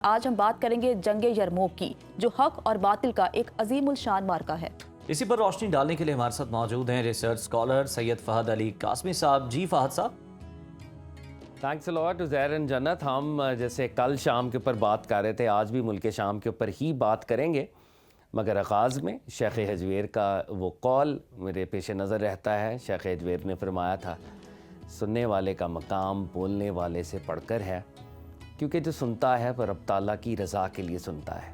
آج ہم بات کریں گے جنگ یرموک کی، جو حق اور باطل کا ایک عظیم الشان معرکہ ہے۔ اسی پر روشنی ڈالنے کے لیے ہمارے ساتھ موجود ہیں ریسرچ اسکالر سید فہد علی قاسمی صاحب۔ جی فہد صاحب، تھینکس الاٹ عزیر اینڈ جنت۔ ہم جیسے کل شام کے اوپر بات کر رہے تھے، آج بھی ملک شام کے اوپر ہی بات کریں گے، مگر آغاز میں شیخ حجویر کا وہ قول میرے پیش نظر رہتا ہے۔ شیخ حجویر نے فرمایا تھا، سننے والے کا مقام بولنے والے سے پڑھ کر ہے، کیونکہ جو سنتا ہے وہ رب تعالیٰ کی رضا کے لیے سنتا ہے،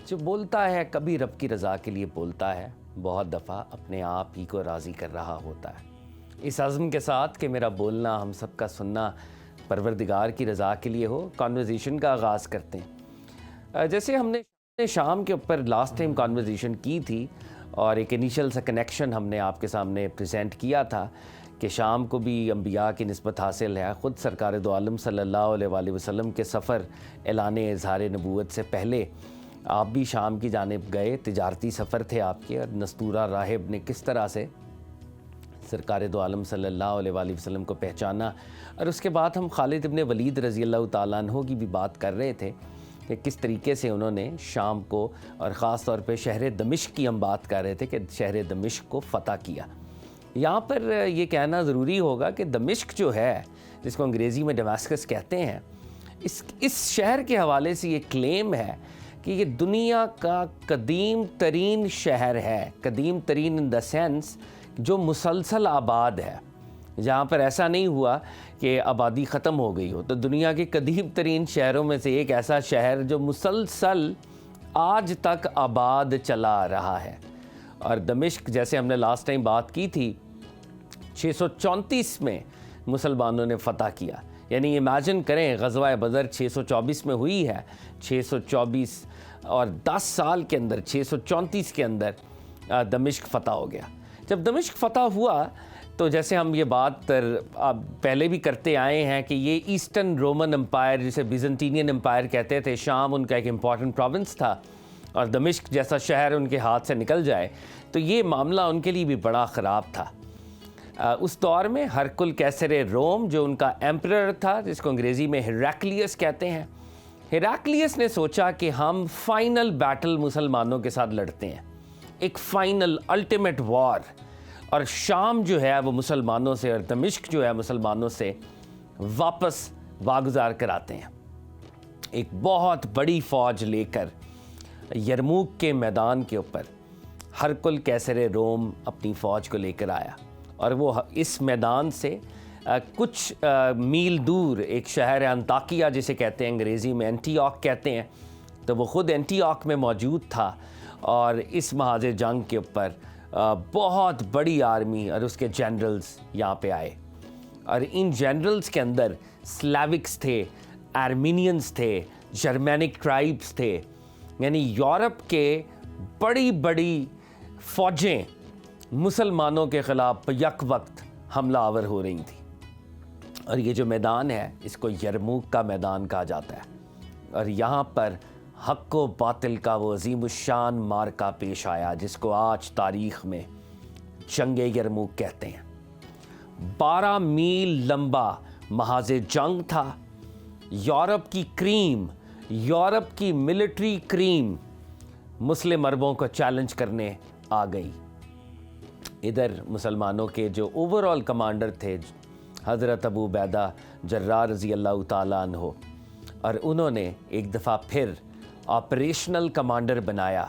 جو بولتا ہے کبھی رب کی رضا کے لیے بولتا ہے، بہت دفعہ اپنے آپ ہی کو راضی کر رہا ہوتا ہے۔ اس عزم کے ساتھ کہ میرا بولنا، ہم سب کا سننا پروردگار کی رضا کے لیے ہو، کانورزیشن کا آغاز کرتے ہیں۔ جیسے ہم نے شام کے اوپر لاسٹ ٹائم کانورزیشن کی تھی اور ایک انیشل سا کنیکشن ہم نے آپ کے سامنے پریزنٹ کیا تھا کہ شام کو بھی انبیاء کی نسبت حاصل ہے۔ خود سرکار دو عالم صلی اللہ علیہ وآلہ وسلم کے سفر اعلان اظہار نبوت سے پہلے آپ بھی شام کی جانب گئے، تجارتی سفر تھے آپ کے، اور نستورہ راہب نے کس طرح سے سرکار دو عالم صلی اللہ علیہ وآلہ وسلم کو پہچانا، اور اس کے بعد ہم خالد ابن ولید رضی اللہ تعالیٰ عنہ کی بھی بات کر رہے تھے کہ کس طریقے سے انہوں نے شام کو، اور خاص طور پہ شہر دمشق کی ہم بات کر رہے تھے کہ شہر دمشق کو فتح کیا۔ یہاں پر یہ کہنا ضروری ہوگا کہ دمشق جو ہے، جس کو انگریزی میں ڈیماسکس کہتے ہیں، اس شہر کے حوالے سے یہ کلیم ہے کہ یہ دنیا کا قدیم ترین شہر ہے، قدیم ترین ان دا سینس جو مسلسل آباد ہے، جہاں پر ایسا نہیں ہوا کہ آبادی ختم ہو گئی ہو۔ تو دنیا کے قدیم ترین شہروں میں سے ایک ایسا شہر جو مسلسل آج تک آباد چلا آ رہا ہے۔ اور دمشق، جیسے ہم نے لاسٹ ٹائم بات کی تھی، 634 میں مسلمانوں نے فتح کیا۔ یعنی امیجن کریں، غزوہ بدر 624 میں ہوئی ہے، 624 اور 10 سال کے اندر 634 کے اندر دمشق فتح ہو گیا۔ جب دمشق فتح ہوا تو جیسے ہم یہ بات پہلے بھی کرتے آئے ہیں کہ یہ ایسٹرن رومن امپائر، جسے بیزنٹینین امپائر کہتے تھے، شام ان کا ایک امپورٹنٹ پروونس تھا، اور دمشق جیسا شہر ان کے ہاتھ سے نکل جائے تو یہ معاملہ ان کے لیے بھی بڑا خراب تھا۔ اس دور میں ہرکل کیسر روم، جو ان کا ایمپرر تھا، جس کو انگریزی میں ہیراکلیس کہتے ہیں، ہیراکلیس نے سوچا کہ ہم فائنل بیٹل مسلمانوں کے ساتھ لڑتے ہیں، ایک فائنل الٹیمیٹ وار، اور شام جو ہے وہ مسلمانوں سے، اور دمشق جو ہے مسلمانوں سے واپس واگزار کراتے ہیں۔ ایک بہت بڑی فوج لے کر یرموک کے میدان کے اوپر ہرکل کیسر روم اپنی فوج کو لے کر آیا، اور وہ اس میدان سے کچھ میل دور ایک شہر انطاکیہ، جسے کہتے ہیں انگریزی میں اینٹی اوک کہتے ہیں، تو وہ خود اینٹی اوک میں موجود تھا، اور اس محاذ جنگ کے اوپر بہت بڑی آرمی اور اس کے جنرلز یہاں پہ آئے، اور ان جنرلز کے اندر سلیوکس تھے، آرمینینز تھے، جرمینک ٹرائبس تھے، یعنی یورپ کے بڑی بڑی فوجیں مسلمانوں کے خلاف یک وقت حملہ آور ہو رہی تھیں۔ اور یہ جو میدان ہے، اس کو یرموک کا میدان کہا جاتا ہے، اور یہاں پر حق و باطل کا وہ عظیم الشان معرکہ پیش آیا، جس کو آج تاریخ میں جنگ یرموک کہتے ہیں۔ 12 میل لمبا محاذ جنگ تھا۔ یورپ کی کریم، یورپ کی ملٹری کریم مسلم عربوں کو چیلنج کرنے آ گئی۔ ادھر مسلمانوں کے جو اوورآل کمانڈر تھے حضرت ابو عبیدہ جراح رضی اللہ تعالیٰ عنہ، اور انہوں نے ایک دفعہ پھر آپریشنل کمانڈر بنایا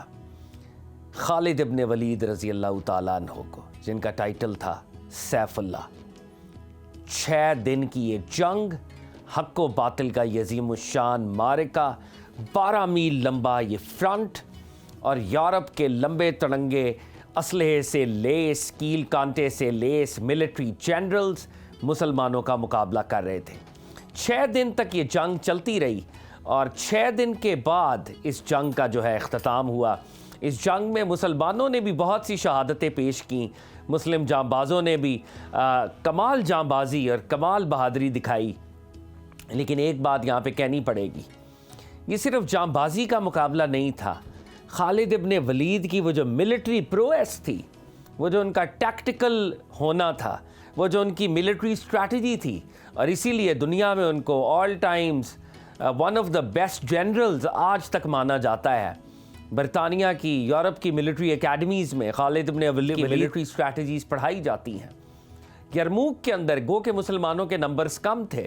خالد ابن ولید رضی اللہ تعالیٰ عنہ کو، جن کا ٹائٹل تھا سیف اللہ۔ 6 دن کی یہ جنگ، حق و باطل کا یہ عظیم الشان معرکہ، 12 میل لمبا یہ فرنٹ، اور یورپ کے لمبے تڑنگے اسلحے سے لیس، کیل کانٹے سے لیس ملٹری جنرلز مسلمانوں کا مقابلہ کر رہے تھے۔ 6 دن تک یہ جنگ چلتی رہی، اور 6 دن کے بعد اس جنگ کا جو ہے اختتام ہوا۔ اس جنگ میں مسلمانوں نے بھی بہت سی شہادتیں پیش کیں، مسلم جاں بازوں نے بھی کمال جاں بازی اور کمال بہادری دکھائی، لیکن ایک بات یہاں پہ کہنی پڑے گی، یہ صرف جاں بازی کا مقابلہ نہیں تھا۔ خالد ابن ولید کی وہ جو ملٹری پرویس تھی، وہ جو ان کا ٹیکٹیکل ہونا تھا، وہ جو ان کی ملٹری اسٹریٹجی تھی، اور اسی لیے دنیا میں ان کو آل Times one of the best generals آج تک مانا جاتا ہے. برطانیہ کی، یورپ کی ملٹری اکیڈمیز میں خالد ابن ولید کی ملٹری اسٹریٹجیز پڑھائی جاتی ہیں. یرموک کے اندر گو کہ مسلمانوں کے نمبرز کم تھے،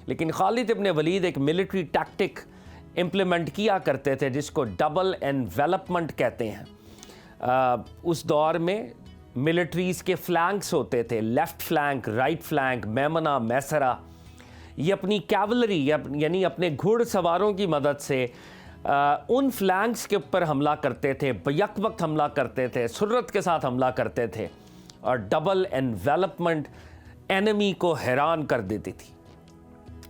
لیکن خالد ابن ولید ایک ملٹری ٹیکٹک امپلیمنٹ کیا کرتے تھے جس کو ڈبل انویلپمنٹ کہتے ہیں. اس دور میں ملٹریز کے فلینکس ہوتے تھے، لیفٹ فلینک، رائٹ فلینک، میمنہ، میسرہ. یہ اپنی کیولری یعنی اپنے گھڑ سواروں کی مدد سے ان فلینکس کے اوپر حملہ کرتے تھے، بیک وقت حملہ کرتے تھے، سرعت کے ساتھ حملہ کرتے تھے، اور ڈبل انویلپمنٹ اینمی کو حیران کر دیتی تھی.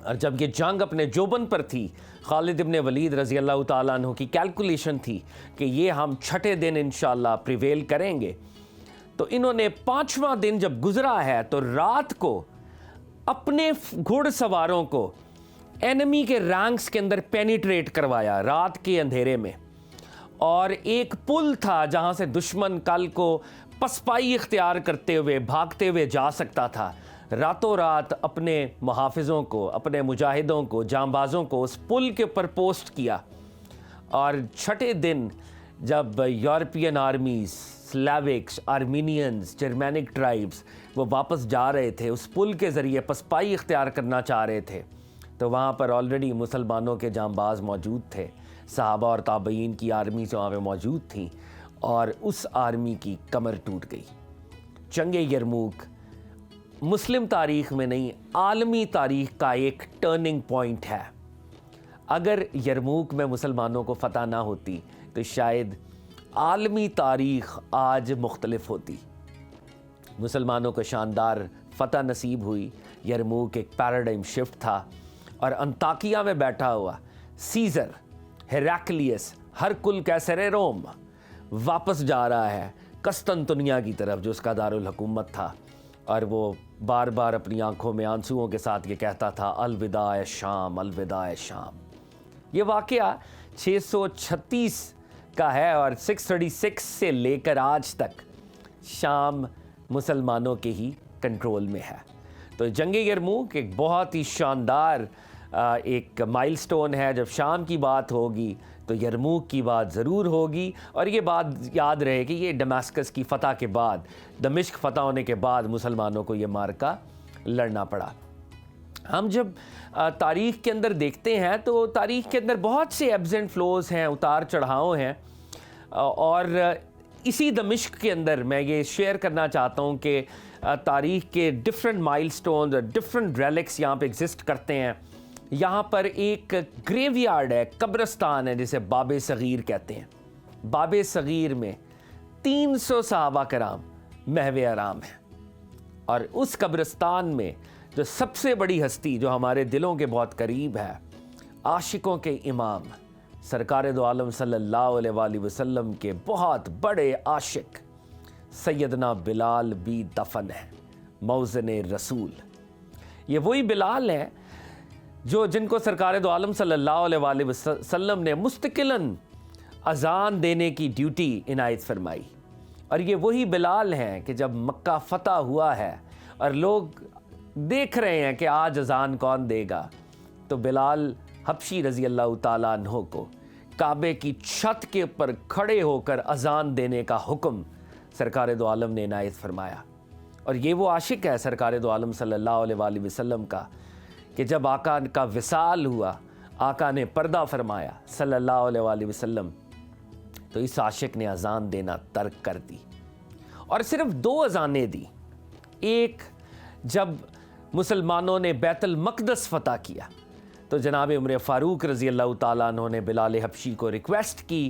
اور جب یہ جنگ اپنے جوبن پر تھی، خالد ابن ولید رضی اللہ تعالیٰ عنہ کی کیلکولیشن تھی کہ یہ ہم چھٹے دن انشاءاللہ پریویل کریں گے. تو انہوں نے 5واں دن جب گزرا ہے تو رات کو اپنے گھڑ سواروں کو اینمی کے رینکس کے اندر پینیٹریٹ کروایا رات کے اندھیرے میں. اور ایک پل تھا جہاں سے دشمن کل کو پسپائی اختیار کرتے ہوئے بھاگتے ہوئے جا سکتا تھا. راتوں رات اپنے محافظوں کو، اپنے مجاہدوں کو، جانبازوں کو اس پل کے اوپر پوسٹ کیا. اور چھٹے دن جب یورپین آرمیز، سلیوکس، آرمینینز، جرمینک ٹرائبز وہ واپس جا رہے تھے، اس پل کے ذریعے پسپائی اختیار کرنا چاہ رہے تھے، تو وہاں پر آلریڈی مسلمانوں کے جانباز موجود تھے. صحابہ اور تابعین کی آرمیز وہاں پہ موجود تھیں، اور اس آرمی کی کمر ٹوٹ گئی. جنگ یرموک مسلم تاریخ میں نہیں، عالمی تاریخ کا ایک ٹرننگ پوائنٹ ہے. اگر یرموک میں مسلمانوں کو فتح نہ ہوتی تو شاید عالمی تاریخ آج مختلف ہوتی. مسلمانوں کو شاندار فتح نصیب ہوئی. یرموک ایک پیراڈائم شفٹ تھا، اور انطاکیہ میں بیٹھا ہوا سیزر، ہیراکلیس، ہرکل کیسر روم واپس جا رہا ہے قسطنطنیہ کی طرف جو اس کا دارالحکومت تھا، اور وہ بار بار اپنی آنکھوں میں آنسوؤں کے ساتھ یہ کہتا تھا الوداع شام، الوداع شام. یہ واقعہ 636 کا ہے، اور 636 سے لے کر آج تک شام مسلمانوں کے ہی کنٹرول میں ہے. تو جنگ یرموک ایک بہت ہی شاندار ایک مائل سٹون ہے. جب شام کی بات ہوگی تو یرموک کی بات ضرور ہوگی، اور یہ بات یاد رہے کہ یہ دمشق کی فتح کے بعد، دمشق فتح ہونے کے بعد مسلمانوں کو یہ معرکہ لڑنا پڑا. ہم جب تاریخ کے اندر دیکھتے ہیں تو تاریخ کے اندر بہت سے ایبز اینڈ فلوز ہیں، اتار چڑھاؤ ہیں، اور اسی دمشق کے اندر میں یہ شیئر کرنا چاہتا ہوں کہ تاریخ کے ڈفرینٹ مائل سٹونز اور ڈفرینٹ ریلکس یہاں پہ ایگزسٹ کرتے ہیں. یہاں پر ایک گریو یارڈ ہے، قبرستان ہے جسے باب صغیر کہتے ہیں. باب صغیر میں 300 صحابہ کرام محو آرام ہیں، اور اس قبرستان میں جو سب سے بڑی ہستی جو ہمارے دلوں کے بہت قریب ہے، عاشقوں کے امام سرکار دو عالم صلی اللہ علیہ وآلہ وسلم کے بہت بڑے عاشق سیدنا بلال بھی دفن ہے، موزن رسول. یہ وہی بلال ہیں جو جن کو سرکار دو عالم صلی اللہ علیہ وآلہ وسلم نے مستقلاً اذان دینے کی ڈیوٹی عنایت فرمائی. اور یہ وہی بلال ہیں کہ جب مکہ فتح ہوا ہے اور لوگ دیکھ رہے ہیں کہ آج اذان کون دے گا، تو بلال حبشی رضی اللہ تعالیٰ عنہ کو کعبے کی چھت کے اوپر کھڑے ہو کر اذان دینے کا حکم سرکار دو عالم نے عنایت فرمایا. اور یہ وہ عاشق ہے سرکار دو عالم صلی اللہ علیہ وآلہ وسلم کا کہ جب آقا کا وصال ہوا، آقا نے پردہ فرمایا صلی اللہ علیہ وآلہ وسلم، تو اس عاشق نے اذان دینا ترک کر دی، اور صرف 2 اذانیں دی. ایک جب مسلمانوں نے بیت المقدس فتح کیا تو جناب عمر فاروق رضی اللہ تعالیٰ عنہ نے بلال حبشی کو ریکویسٹ کی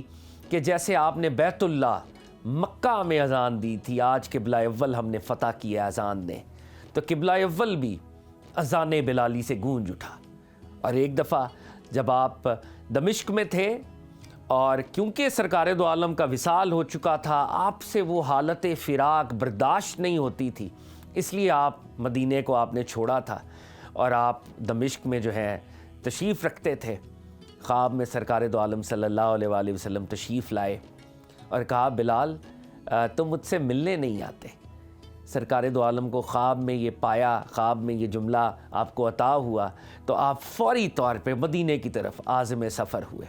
کہ جیسے آپ نے بیت اللہ مکہ میں اذان دی تھی، آج قبلہ اول ہم نے فتح کیا اذان نے، تو قبلہ اول بھی اذان بلالی سے گونج اٹھا. اور ایک دفعہ جب آپ دمشق میں تھے اور کیونکہ سرکار دو عالم کا وصال ہو چکا تھا، آپ سے وہ حالت فراق برداشت نہیں ہوتی تھی، اس لیے آپ مدینے کو آپ نے چھوڑا تھا اور آپ دمشق میں جو ہے تشریف رکھتے تھے. خواب میں سرکار دو عالم صلی اللہ علیہ وآلہ وسلم تشریف لائے اور کہا بلال تم مجھ سے ملنے نہیں آتے، سرکار دو عالم کو خواب میں یہ پایا، خواب میں یہ جملہ آپ کو عطا ہوا، تو آپ فوری طور پہ مدینے کی طرف عازم سفر ہوئے۔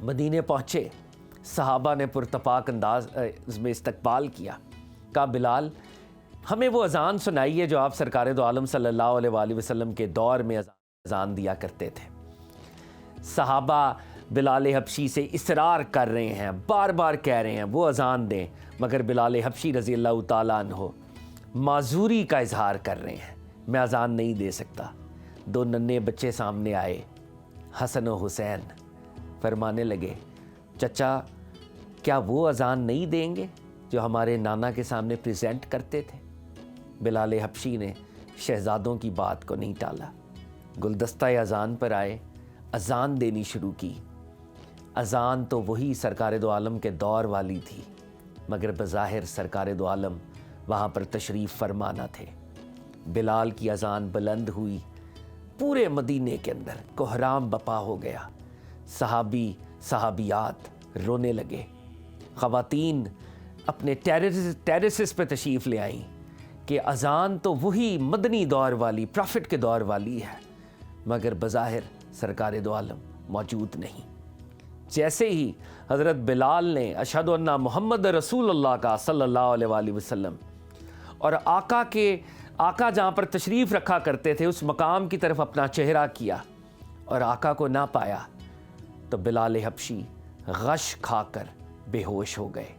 مدینے پہنچے، صحابہ نے پرتپاک انداز میں استقبال کیا۔ کہا بلال ہمیں وہ اذان سنائیے جو آپ سرکار دو عالم صلی اللہ علیہ وآلہ وسلم کے دور میں اذان دیا کرتے تھے۔ صحابہ بلال حبشی سے اصرار کر رہے ہیں، بار بار کہہ رہے ہیں وہ اذان دیں، مگر بلال حبشی رضی اللہ تعالیٰ عنہ معذوری کا اظہار کر رہے ہیں، میں اذان نہیں دے سکتا۔ دو ننھے بچے سامنے آئے، حسن و حسین، فرمانے لگے چچا کیا وہ اذان نہیں دیں گے جو ہمارے نانا کے سامنے پریزنٹ کرتے تھے؟ بلال حبشی نے شہزادوں کی بات کو نہیں ٹالا، گلدستہ اذان پر آئے، اذان دینی شروع کی۔ اذان تو وہی سرکار دو عالم کے دور والی تھی، مگر بظاہر سرکار دو عالم وہاں پر تشریف فرما نہ تھے۔ بلال کی اذان بلند ہوئی، پورے مدینے کے اندر کوہرام بپا ہو گیا، صحابی صحابیات رونے لگے، خواتین اپنے ٹیرسز پہ تشریف لے آئیں کہ اذان تو وہی مدنی دور والی، پرافٹ کے دور والی ہے، مگر بظاہر سرکار دو عالم موجود نہیں۔ جیسے ہی حضرت بلال نے اشہد ان محمد رسول اللہ کا صلی اللہ علیہ وآلہ وسلم، اور آقا جہاں پر تشریف رکھا کرتے تھے اس مقام کی طرف اپنا چہرہ کیا اور آقا کو نہ پایا، تو بلال حبشی غش کھا کر بے ہوش ہو گئے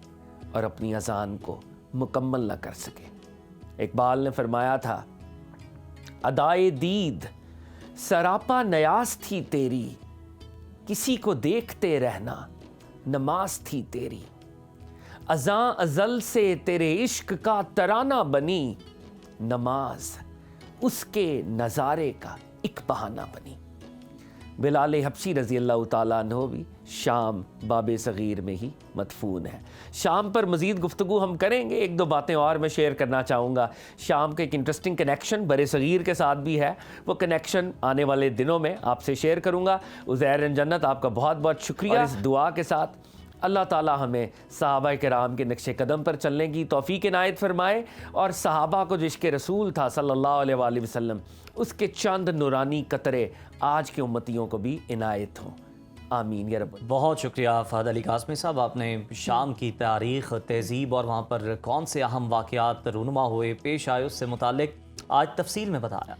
اور اپنی اذان کو مکمل نہ کر سکے۔ اقبال نے فرمایا تھا ادائے دید سراپا نیاز تھی تیری، کسی کو دیکھتے رہنا نماز تھی تیری، اذاں ازل سے تیرے عشق کا ترانہ بنی، نماز اس کے نظارے کا ایک بہانہ بنی۔ بلال حبشی رضی اللہ تعالیٰ عنہ بھی شام باب صغیر میں ہی مدفون ہے۔ شام پر مزید گفتگو ہم کریں گے، ایک دو باتیں اور میں شیئر کرنا چاہوں گا۔ شام کا ایک انٹرسٹنگ کنیکشن بر صغیر کے ساتھ بھی ہے، وہ کنیکشن آنے والے دنوں میں آپ سے شیئر کروں گا۔ عزیر جنت آپ کا بہت بہت شکریہ، اور اس دعا کے ساتھ اللہ تعالیٰ ہمیں صحابہ کرام کے نقش قدم پر چلنے کی توفیق عنایت فرمائے، اور صحابہ کو جو عشق رسول تھا صلی اللہ علیہ وآلہ وسلم، اس کے چند نورانی قطرے آج کے امتیوں کو بھی عنایت ہوں، آمین یا رب۔ بہت شکریہ فہد علی قاسمی صاحب، آپ نے شام کی تاریخ، تہذیب اور وہاں پر کون سے اہم واقعات رونما ہوئے، پیش آئے، اس سے متعلق آج تفصیل میں بتایا۔